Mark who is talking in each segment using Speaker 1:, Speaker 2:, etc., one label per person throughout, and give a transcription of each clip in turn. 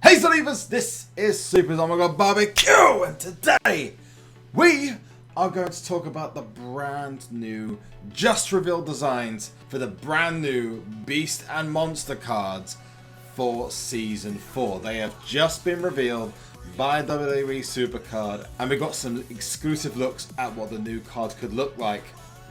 Speaker 1: Hey Believers, this is SuperZOMGBBQ, and today we are going to talk about the brand new, just revealed designs for the brand new Beast and Monster cards for Season 4. They have just been revealed by WWE SuperCard, and we got some exclusive looks at what the new cards could look like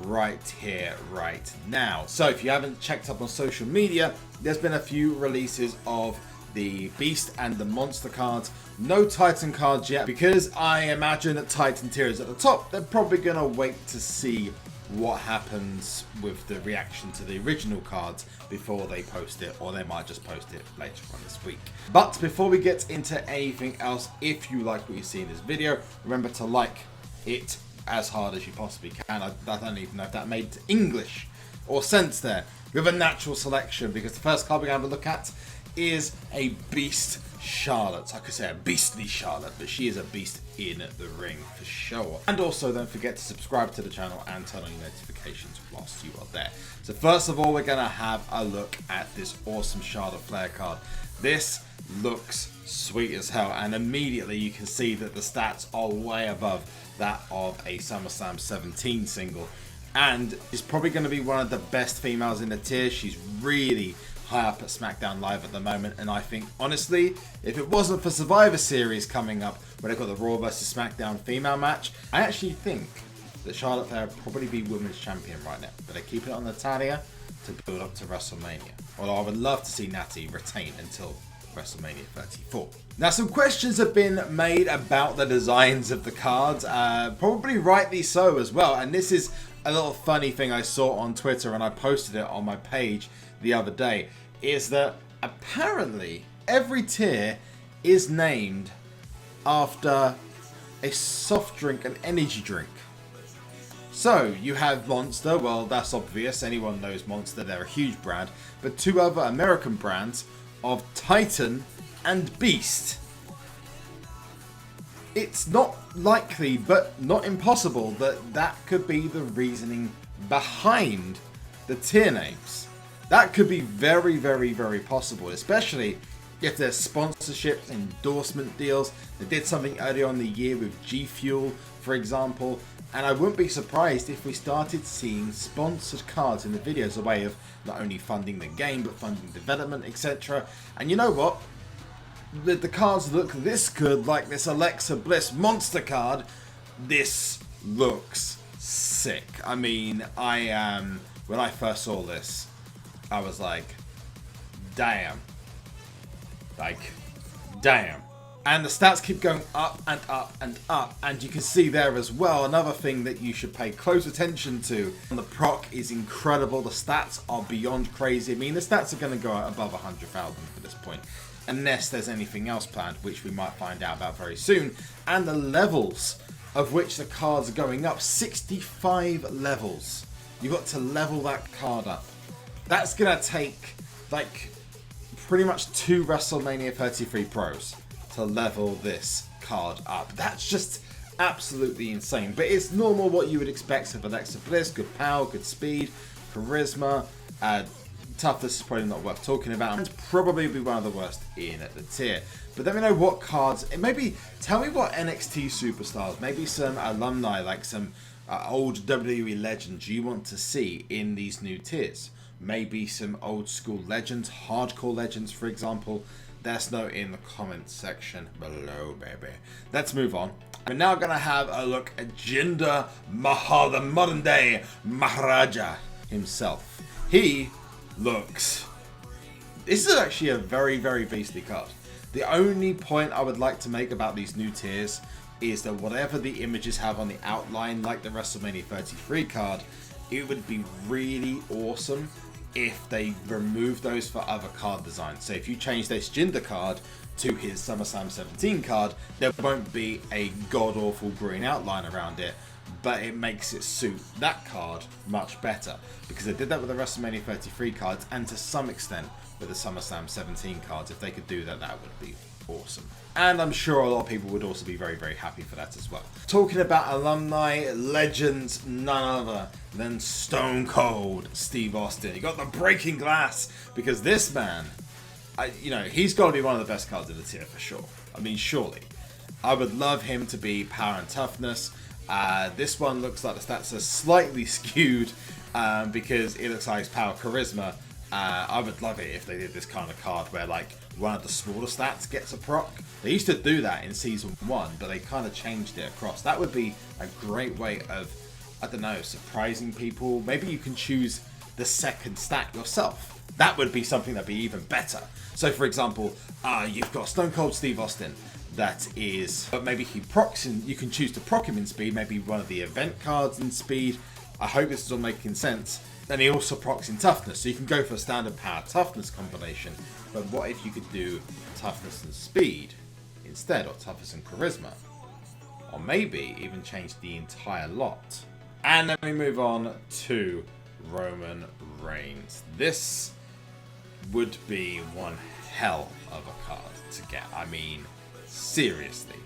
Speaker 1: right here, right now. So if you haven't checked up on social media, there's been a few releases of the Beast and the Monster cards. No Titan cards yet, because I imagine that Titan tier is at the top. They're probably going to wait to see what happens with the reaction to the original cards before they post it, or they might just post it later on this week. But before we get into anything else, if you like what you see in this video, remember to like it as hard as you possibly can. I don't even know if that made English or sense there. We have a natural selection, because the first card we're going to have a look at is a Beast Charlotte. I could say a beastly Charlotte, but she is a beast in the ring for sure. And also don't forget to subscribe to the channel and turn on your notifications whilst you are there. So first of all, we're going to have a look at this awesome Charlotte Flair card. This looks sweet as hell, and immediately you can see that the stats are way above that of a SummerSlam 17 single, and is probably going to be one of the best females in the tier. She's really high up at SmackDown Live at the moment, and I think honestly, if it wasn't for Survivor Series coming up where they've got the Raw vs SmackDown female match, I actually think that Charlotte Flair would probably be women's champion right now, but they keep it on Natalya to build up to WrestleMania. Although I would love to see Natty retain until WrestleMania 34. Now, some questions have been made about the designs of the cards, probably rightly so as well, and this is a little funny thing I saw on Twitter, and I posted it on my page the other day, is that apparently every tier is named after a soft drink, an energy drink. So you have Monster, well that's obvious, anyone knows Monster, they're a huge brand, but two other American brands of Titan and Beast. It's not likely, but not impossible, that that could be the reasoning behind the tier names. That could be very, very, very possible, especially if there's sponsorships, endorsement deals. They did something earlier on in the year with G Fuel, for example, and I wouldn't be surprised if we started seeing sponsored cards in the video as a way of not only funding the game, but funding development, etc. And you know what? The cards look this good, like this Alexa Bliss Monster card. This looks sick. I mean, when I first saw this, I was like, damn. Like, damn. And the stats keep going up and up and up, and you can see there as well, another thing that you should pay close attention to. The proc is incredible, the stats are beyond crazy. I mean, the stats are going to go above 100,000 at this point, unless there's anything else planned, which we might find out about very soon. And the levels of which the cards are going up, 65 levels. You've got to level that card up. That's going to take, like, pretty much 2 WrestleMania 33 pros to level this card up. That's just absolutely insane. But it's normal what you would expect of Alexa Bliss. Good power, good speed, charisma, toughness is probably not worth talking about, and probably be one of the worst in the tier. But let me know what cards, maybe tell me what NXT superstars, maybe some alumni, like some old WWE legends you want to see in these new tiers. Maybe some old school legends, hardcore legends for example. Let us know in the comments section below, baby. Let's move on. We're now going to have a look at Jinder Mahal, the modern day Maharaja himself. He looks... This is actually a very, very beastly card. The only point I would like to make about these new tiers is that whatever the images have on the outline, like the WrestleMania 33 card, it would be really awesome if they remove those for other card designs. So if you change this Jinder card to his SummerSlam 17 card, there won't be a god-awful green outline around it, but it makes it suit that card much better, because they did that with the WrestleMania 33 cards, and to some extent with the SummerSlam 17 cards. If they could do that, that would be awesome. And I'm sure a lot of people would also be very, very happy for that as well. Talking about alumni legends, none other than Stone Cold Steve Austin. You got the breaking glass, because this man you know, he's got to be one of the best cards in the tier for sure. I mean, surely. I would love him to be power and toughness. This one looks like the stats are slightly skewed because it looks like it's power charisma. I would love it if they did this kind of card where like one of the smaller stats gets a proc. They used to do that in Season 1, but they kind of changed it across. That would be a great way of, I don't know, surprising people. Maybe you can choose the second stat yourself. That would be something that'd be even better. So for example, you've got Stone Cold Steve Austin. That is, but maybe he procs in, you can choose to proc him in speed, maybe one of the event cards in speed. I hope this is all making sense. Then he also procs in toughness, so you can go for a standard power toughness combination. But what if you could do toughness and speed instead, or toughness and charisma? Or maybe even change the entire lot. And then we move on to Roman Reigns. This would be one hell of a card to get. I mean, seriously,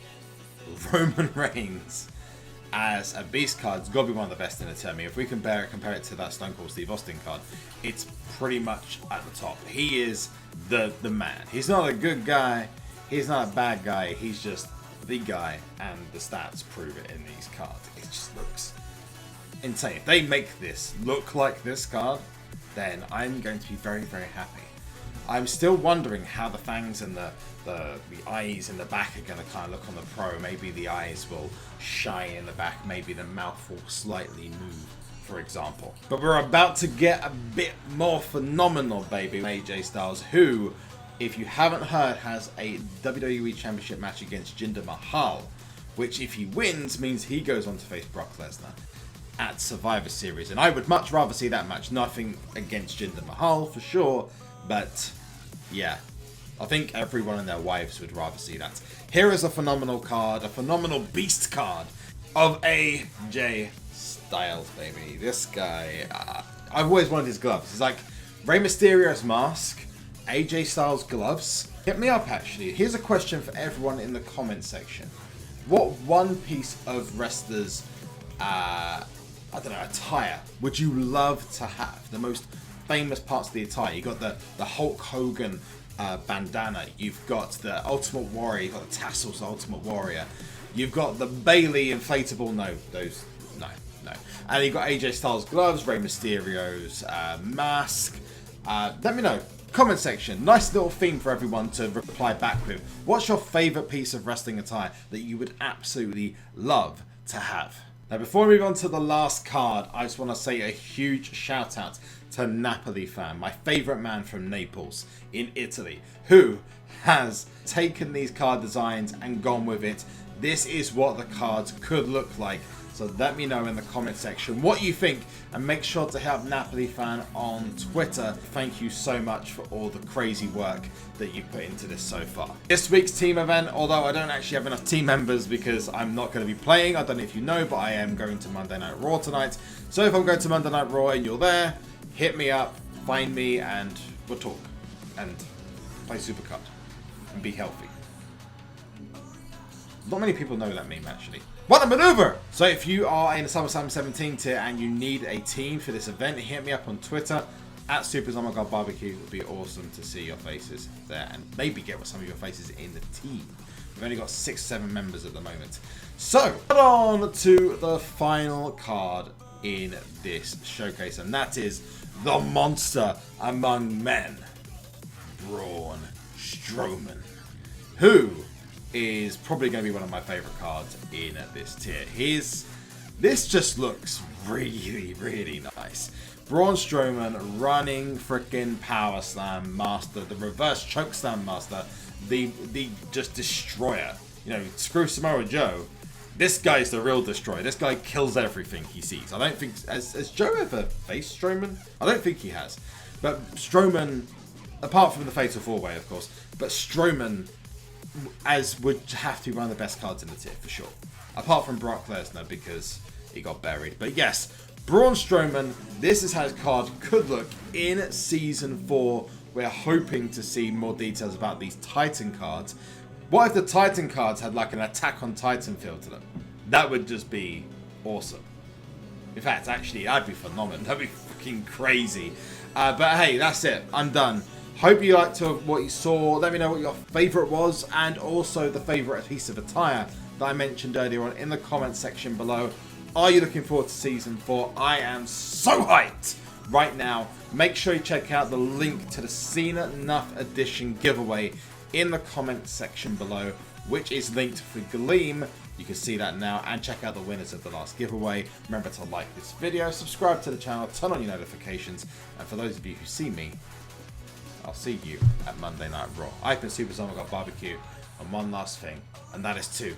Speaker 1: Roman Reigns as a beast card has got to be one of the best in the tier. I mean, if we compare it to that Stone Cold Steve Austin card, it's pretty much at the top. He is the man. He's not a good guy. He's not a bad guy. He's just the guy, and the stats prove it in these cards. It just looks insane. If they make this look like this card, then I'm going to be very, very happy. I'm still wondering how the fangs and the eyes in the back are going to kind of look on the pro. Maybe the eyes will shine in the back. Maybe the mouth will slightly move, for example. But we're about to get a bit more phenomenal, baby. AJ Styles, who, if you haven't heard, has a WWE Championship match against Jinder Mahal, which if he wins means he goes on to face Brock Lesnar at Survivor Series. And I would much rather see that match. Nothing against Jinder Mahal, for sure, but yeah, I think everyone and their wives would rather see that. Here is a phenomenal card, a phenomenal beast card of AJ Styles, baby. This guy, I've always wanted his gloves. It's like Rey Mysterio's mask, AJ Styles gloves. Hit me up, actually. Here's a question for everyone in the comment section. What one piece of wrestlers, I don't know, attire would you love to have? The most famous parts of the attire. You got the Hulk Hogan bandana. You've got the Ultimate Warrior. You've got the tassels, Ultimate Warrior. You've got the Bailey inflatable. No. And you've got AJ Styles gloves, Rey Mysterio's mask. Let me know. Comment section. Nice little theme for everyone to reply back with. What's your favorite piece of wrestling attire that you would absolutely love to have? Now, before we move on to the last card, I just want to say a huge shout out to Napoli fan, my favourite man from Naples in Italy, who has taken these card designs and gone with it. This is what the cards could look like. So let me know in the comment section what you think, and make sure to help Napoli fan on Twitter. Thank you so much for all the crazy work that you put into this so far. This week's team event, although I don't actually have enough team members because I'm not going to be playing, I don't know if you know, but I am going to Monday Night Raw tonight. So if I'm going to Monday Night Raw and you're there, hit me up, find me, and we'll talk and play SuperCard and be healthy. Not many people know that meme, actually. What a maneuver! So if you are in the SummerSlam 17 tier and you need a team for this event, hit me up on Twitter at SuperZomGBBQ. It would be awesome to see your faces there and maybe get some of your faces in the team. We've only got 6-7 members at the moment. So, on to the final card in this showcase, and that is the monster among men, Braun Strowman, who is probably going to be one of my favorite cards in this tier. This just looks really, really nice. Braun Strowman running freaking Power Slam Master, the reverse choke slam master, the just destroyer. You know, screw Samoa Joe. This guy's the real destroyer. This guy kills everything he sees. I don't think, has Joe ever faced Strowman? I don't think he has. But Strowman, apart from the Fatal 4-Way, of course, but Strowman would have to be one of the best cards in the tier for sure. Apart from Brock Lesnar because he got buried. But yes, Braun Strowman, this is how his card could look in Season 4. We're hoping to see more details about these Titan cards. What if the Titan cards had like an Attack on Titan feel to them? That would just be awesome. In fact, actually, that'd be phenomenal. That'd be fucking crazy. But hey, that's it. I'm done. Hope you liked what you saw. Let me know what your favourite was, and also the favourite piece of attire that I mentioned earlier on in the comments section below. Are you looking forward to Season 4? I am so hyped right now. Make sure you check out the link to the Cena Nuff Edition giveaway in the comments section below, which is linked for Gleam. You can see that now, and check out the winners of the last giveaway. Remember to like this video, subscribe to the channel, turn on your notifications, and for those of you who see me, I'll see you at Monday Night Raw. I've been SuperZomGBBQ, and one last thing, and that is to...